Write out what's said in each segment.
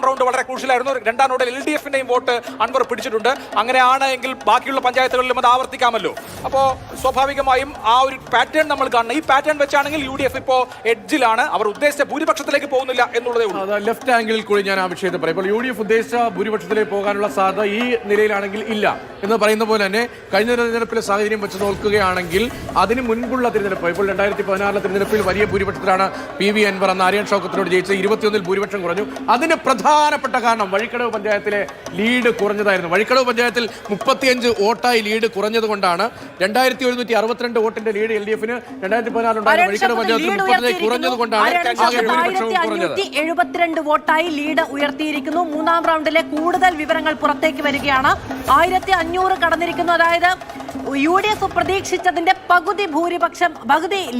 Round വളരെ ക്രൂഷ്യലായിരുന്നു. രണ്ടാം റൗണ്ടിൽ LDF-ന്റെയും വോട്ട് അൻവർ പിടിച്ചിട്ടുണ്ട്. അങ്ങനെയാണ് എങ്കിൽ ബാക്കിയുള്ള പഞ്ചായത്തുകളിലും അത് ആവർത്തിക്കാമല്ലോ. അപ്പോൾ സ്വാഭാവികമായും ആ ഒരു പാറ്റേൺ നമ്മൾ കാണണം. ഈ പാറ്റേൺ വെച്ചാണെങ്കിൽ UDF ഇപ്പോൾ എഡ്ജിലാണ്. അവർ ഉദ്ദേശിച്ച ഭൂരിപക്ഷത്തിലേക്ക് പോകുന്നില്ല എന്നുള്ളതേ ഉള്ളൂ. ലെഫ്റ്റ് ആംഗിളിൽ കൂടി ഞാൻ ആ വിഷയത്തെ പറയും. ഇപ്പോൾ UDF ഉദ്ദേശിച്ച ഭൂരിപക്ഷത്തിലേക്ക് പോകാനുള്ള സാധ്യത ഈ നിലയിലാണെങ്കിൽ ഇല്ല എന്ന് പറയുന്ന പോലെ തന്നെ കഴിഞ്ഞ തെരഞ്ഞെടുപ്പിലെ സാഹചര്യം വെച്ച് നോക്കുകയാണെങ്കിൽ അതിന് മുൻപുള്ള തിരഞ്ഞെടുപ്പ്, ഇപ്പോൾ 2016 തിരഞ്ഞെടുപ്പിൽ വലിയ ഭൂരിപക്ഷത്തിലാണ് PV അൻവർ എന്ന ആര്യൻ ഷൗക്കത്തിനോട് ജയിച്ചത്. 21 ഭൂരിപക്ഷം കുറഞ്ഞു. അതിന് പ്രധാനപ്പെട്ട കാരണം വഴിക്കടവ് പഞ്ചായത്തിലെ ലീഡ് കുറഞ്ഞതായിരുന്നു. വഴിക്കടവ് പഞ്ചായത്തിൽ 35 വോട്ടായി ലീഡ് കുറഞ്ഞതുകൊണ്ടാണ് 2762 വോട്ടിന്റെ ലീഡ് LDF-ന് 2014 ഉണ്ടായ വഴിക്കടവ് പഞ്ചായത്തിൽ 30 കുറഞ്ഞതുകൊണ്ടാണ് ഭൂരിപക്ഷവും കുറഞ്ഞത്. 72 വോട്ടായി ലീഡ് ഉയർത്തിയിരിക്കുന്നു. മൂന്നാം റൗണ്ടിലെ കൂടുതൽ വിവരങ്ങൾ പുറത്തേക്ക് വരികയാണ്. 1500 കടന്നിരിക്കുന്നു. അതായത് UDF പ്രതീക്ഷിച്ചതിന്റെ പകുതി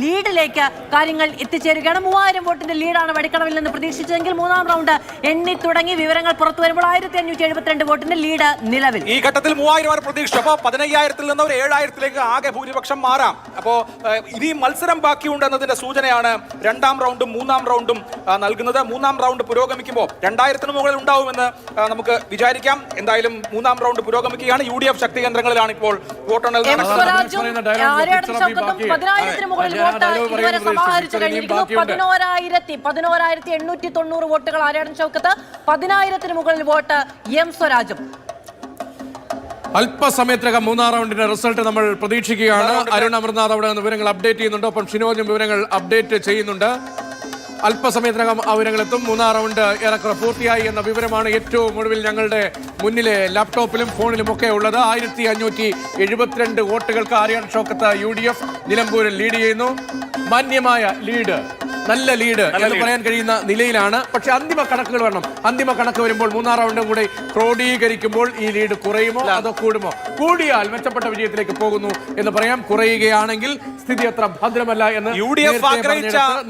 ലീഡിലേക്ക് കാര്യങ്ങൾ എത്തിച്ചേരുകയാണ്. 3000 വോട്ടിന്റെ ലീഡാണ് വഴിക്കടവിൽ നിന്ന് പ്രതീക്ഷിച്ചതെങ്കിൽ മൂന്നാം റൗണ്ട് എണ്ണി തുടങ്ങി വിവരങ്ങൾ പുറത്തു വരുമ്പോൾ 1572 വോട്ടിന്റെ ലീഡ് നിലവിൽ. ഈ ഘട്ടത്തിൽ 3000 പ്രതീക്ഷിച്ചു. അപ്പോൾ 15000-ൽ നിന്ന് ഒരു 7000-ലേക്ക് ആകെ ഭൂരിപക്ഷം മാറാം. അപ്പോൾ ഇനി മത്സരം ബാക്കിയുണ്ടെന്നതിന്റെ സൂചനയാണ് രണ്ടാം റൗണ്ടും മൂന്നാം റൗണ്ടും നൽകുന്നത്. മൂന്നാം റൗണ്ട് പുരോഗമിക്കുമ്പോൾ 2000-ന് മുകളിൽ ഉണ്ടാവുമെന്ന് നമുക്ക് വിചാരിക്കാം. എന്തായാലും മൂന്നാം റൗണ്ട് പുരോഗമിക്കുകയാണ്. UDF ശക്തി കേന്ദ്രങ്ങളിലാണ് ഇപ്പോൾ വോട്ടെണ്ണൽ. 10,000-ന് മുകളിൽ വോട്ട് ഇതുവരെ സമാഹരിച്ചു കഴിഞ്ഞിരിക്കുന്നു. 11,890 വോട്ടുകൾ ആര്യാടൻ ഷൗക്കത്ത്, 10,000-ന് മുകളിൽ വോട്ട് M സ്വരാജും. അല്പസമയത്തിനകം മൂന്നാം റൗണ്ടിന്റെ റിസൾട്ട് നമ്മൾ പ്രതീക്ഷിക്കുകയാണ്. അരുൺ അമർനാഥ് അവിടെ വിവരങ്ങൾ അപ്ഡേറ്റ് ചെയ്യുന്നുണ്ട്. ഒപ്പം ഷിനോജും വിവരങ്ങൾ അപ്ഡേറ്റ് ചെയ്യുന്നുണ്ട്. അല്പസമയത്തിനകം ആ വിവരങ്ങളെത്തും. മൂന്നാം റൗണ്ട് ഏറെക്കുറെ പൂർത്തിയായി എന്ന വിവരമാണ് ഏറ്റവും ഒടുവിൽ ഞങ്ങളുടെ മുന്നിലെ ലാപ്ടോപ്പിലും ഫോണിലുമൊക്കെ ഉള്ളത്. 1572 വോട്ടുകൾക്ക് ആര്യാടൻ ഷൗക്കത്ത് UDF നിലമ്പൂരിൽ ലീഡ് ചെയ്യുന്നു. മാന്യമായ ലീഡ്, നല്ല ലീഡ് എന്ന് പറയാൻ കഴിയുന്ന നിലയിലാണ്. പക്ഷെ അന്തിമ കണക്കുകൾ വരണം. അന്തിമ കണക്ക് വരുമ്പോൾ മൂന്നാം റൗണ്ടും കൂടി ക്രോഡീകരിക്കുമ്പോൾ ഈ ലീഡ് കുറയുമോ അതോ കൂടുമോ? കൂടിയാൽ മെച്ചപ്പെട്ട വിജയത്തിലേക്ക് പോകുന്നു എന്ന് പറയാം. കുറയുകയാണെങ്കിൽ സ്ഥിതി അത്ര ഭദ്രമല്ല എന്ന്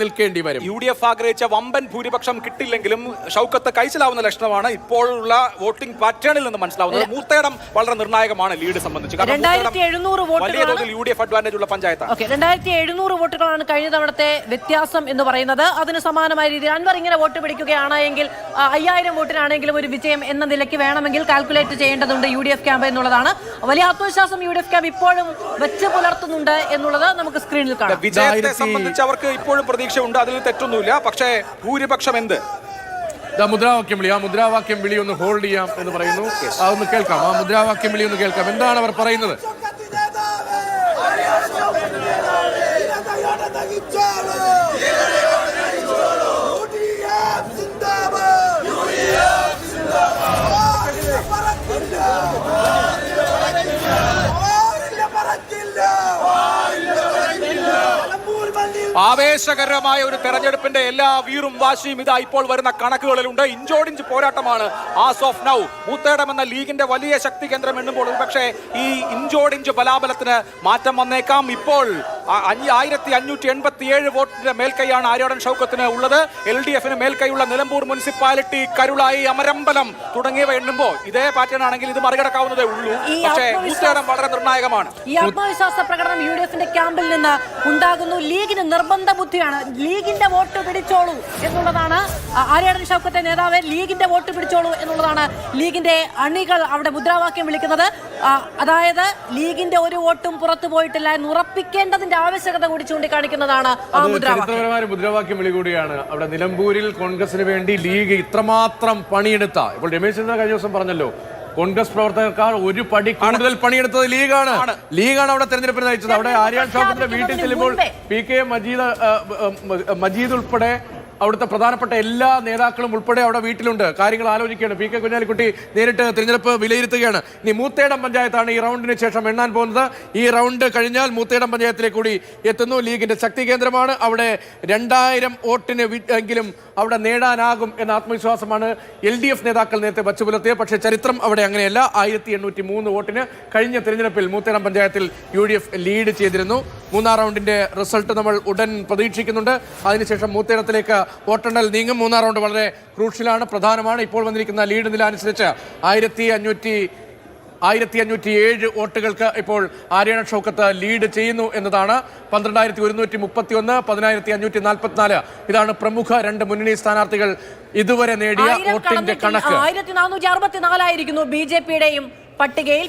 നിൽക്കേണ്ടി വരും. UDF ആഗ്രഹിച്ച വമ്പൻ ഭൂരിപക്ഷം കിട്ടില്ലെങ്കിലും ഷൗക്കത്ത് കൈച്ചലാവുന്ന ലക്ഷണമാണ് ഇപ്പോഴുള്ള വോട്ടിംഗ് പാറ്റേണിൽ നിന്ന് മനസ്സിലാവുന്നത്. മൂത്തേടം വളരെ നിർണായകമാണ് ലീഡ് സംബന്ധിച്ച്. 2700 വോട്ടുകളാണ് UDF അഡ്വാൻറ്റേജ് ഉള്ള പഞ്ചായത്താണ്. 2700 വോട്ടുകളാണ് കഴിഞ്ഞ തവണത്തെ വ്യത്യാസം എന്ന് പറയുന്നത്. അതിന് സമാനമായ രീതിയിൽ അൻവർ ഇങ്ങനെ വോട്ട് പിടിക്കുകയാണെങ്കിൽ 5000 വോട്ടിനാണെങ്കിലും ഒരു വിജയം എന്ന നിലയ്ക്ക് വേണമെങ്കിൽ കാൽക്കുലേറ്റ് ചെയ്യേണ്ടതുണ്ട് UDF ക്യാമ്പ് എന്നുള്ളതാണ്. വലിയ ആത്മവിശ്വാസം UDF ക്യാമ്പ് ഇപ്പോഴും വെച്ച് പുലർത്തുന്നുണ്ട് എന്നുള്ളത് നമുക്ക് സ്ക്രീനിൽ കാണാം. വിജയത്തെ സംബന്ധിച്ച് അവർക്ക് ഇപ്പോഴും പ്രതീക്ഷയുണ്ട്, അതിൽ തെറ്റൊന്നുമില്ല. പക്ഷേ ഭൂരിപക്ഷം എന്ത്? മുദ്രാവാക്യം വിളി, ആ മുദ്രാവാക്യം വിളി ഒന്ന് ഹോൾഡ് ചെയ്യാം എന്ന് പറയുന്നു. അതൊന്ന് കേൾക്കാം. ആ മുദ്രാവാക്യം വിളി ഒന്ന് കേൾക്കാം. എന്താണ് അവർ പറയുന്നത്? ആവേശകരമായ ഒരു തെരഞ്ഞെടുപ്പിന്റെ എല്ലാ വീറും വാശിയും ഇതാ ഇപ്പോൾ വരുന്ന കണക്കുകളിലുണ്ട്. ഇഞ്ചോടിഞ്ച് പോരാട്ടമാണ് ആസ് ഓഫ് നൗ. മൂത്തേടം എന്ന ലീഗിന്റെ വലിയ ശക്തി കേന്ദ്രം എണ്ണുമ്പോൾ പക്ഷേ ഈ ഇഞ്ചോടിഞ്ച് ബലാബലത്തിന് മാറ്റം വന്നേക്കാം. ഇപ്പോൾ 1587 വോട്ടിന്റെ മേൽക്കൈയാണ് ആര്യാടൻ ഷൗക്കത്തിന് ഉള്ളത്. LDF-ന് മേൽക്കൈയുള്ള നിലമ്പൂർ മുനിസിപ്പാലിറ്റി, കരുളായി, അമരമ്പലം തുടങ്ങിയവ എണ്ണുമ്പോൾ ഇതേ പാറ്റേൺ ആണെങ്കിൽ ഇത് മറികടക്കാവുന്നതേ ഉള്ളൂ. പക്ഷേ മൂത്തേടം വളരെ നിർണായകമാണ്. ഈ ആത്മവിശ്വാസ പ്രകടനം UDF-ന്റെ ക്യാമ്പിൽ നിന്ന് ഉണ്ടാകുന്നു. ലീഗിന് നിർബന്ധ ബുദ്ധിയാണ്. ലീഗിന്റെ വോട്ട് പിടിച്ചോളൂ എന്നുള്ളതാണ് ആര്യാടൻ ഷൗക്കത്തെ നേതാവ്. ലീഗിന്റെ വോട്ട് പിടിച്ചോളൂ എന്നുള്ളതാണ് ലീഗിന്റെ അണികൾ അവിടെ മുദ്രാവാക്യം വിളിക്കുന്നത്. അതായത് ലീഗിന്റെ ഒരു വോട്ടും പുറത്തു പോയിട്ടില്ല എന്ന് ഉറപ്പിക്കേണ്ടതിന്റെ ആവശ്യകത കൂടി ചൂണ്ടിക്കാണിക്കുന്നതാണ് ആ മുദ്രാവാക്യം വിളി കൂടിയാണ്. അവിടെ നിലമ്പൂരിൽ കോൺഗ്രസിന് വേണ്ടി ലീഗ് ഇത്രമാത്രം പണിയെടുത്ത, ഇപ്പോൾ രമേശ് ചെന്നിത്തല കഴിഞ്ഞ ദിവസം പറഞ്ഞല്ലോ, കോൺഗ്രസ് പ്രവർത്തകർക്കാർ ഒരു പടി കൂടുതൽ പണിയെടുത്തത് ലീഗാണ് അവിടെ തെരഞ്ഞെടുപ്പിന് നയിച്ചത്. അവിടെ ആര്യാടൻ ഷൗക്കത്തിന്റെ വീട്ടിൽ ചെല്ലുമ്പോൾ PK മജീദ് ഉൾപ്പെടെ അവിടുത്തെ പ്രധാനപ്പെട്ട എല്ലാ നേതാക്കളും ഉൾപ്പെടെ അവിടെ വീട്ടിലുണ്ട്. കാര്യങ്ങൾ ആലോചിക്കുകയാണ്. PK കുഞ്ഞാലിക്കുട്ടി നേരിട്ട് തിരഞ്ഞെടുപ്പ് വിലയിരുത്തുകയാണ്. ഇനി മൂത്തേടം പഞ്ചായത്താണ് ഈ റൗണ്ടിന് ശേഷം എണ്ണാൻ പോകുന്നത്. ഈ റൗണ്ട് കഴിഞ്ഞാൽ മൂത്തേടം പഞ്ചായത്തിലേക്ക് കൂടി എത്തുന്നു. ലീഗിന്റെ ശക്തി കേന്ദ്രമാണ്. അവിടെ 2000 വോട്ടിന് എങ്കിലും അവിടെ നേടാനാകും എന്ന ആത്മവിശ്വാസമാണ് LDF നേതാക്കൾ നേരത്തെ വച്ചു പുലർത്തിയത്. പക്ഷേ ചരിത്രം അവിടെ അങ്ങനെയല്ല. 1803 വോട്ടിന് കഴിഞ്ഞ തിരഞ്ഞെടുപ്പിൽ മൂത്തേടം പഞ്ചായത്തിൽ UDF ലീഡ് ചെയ്തിരുന്നു. മൂന്നാം റൗണ്ടിന്റെ റിസൾട്ട് നമ്മൾ ഉടൻ പ്രതീക്ഷിക്കുന്നുണ്ട്. അതിനുശേഷം മൂത്തേടത്തിലേക്ക് വോട്ടെണ്ണൽ നീങ്ങും. മൂന്നാം റൗണ്ട് വളരെ ക്രൂഷ്യലാണ്, പ്രധാനമാണ്. ഇപ്പോൾ വന്നിരിക്കുന്ന ലീഡ് നില അനുസരിച്ച് 1507 വോട്ടുകൾക്ക് ഇപ്പോൾ ആര്യാടൻ ഷൗക്കത്ത് ലീഡ് ചെയ്യുന്നു എന്നതാണ്. 12,131, 10,544. ഇതാണ് പ്രമുഖ രണ്ട് മുന്നണി സ്ഥാനാർത്ഥികൾ ഇതുവരെ നേടിയ വോട്ടിന്റെ കണക്ക് 1464 ആയിരിക്കുന്നു BJP യുടെയും പട്ടികയിൽ.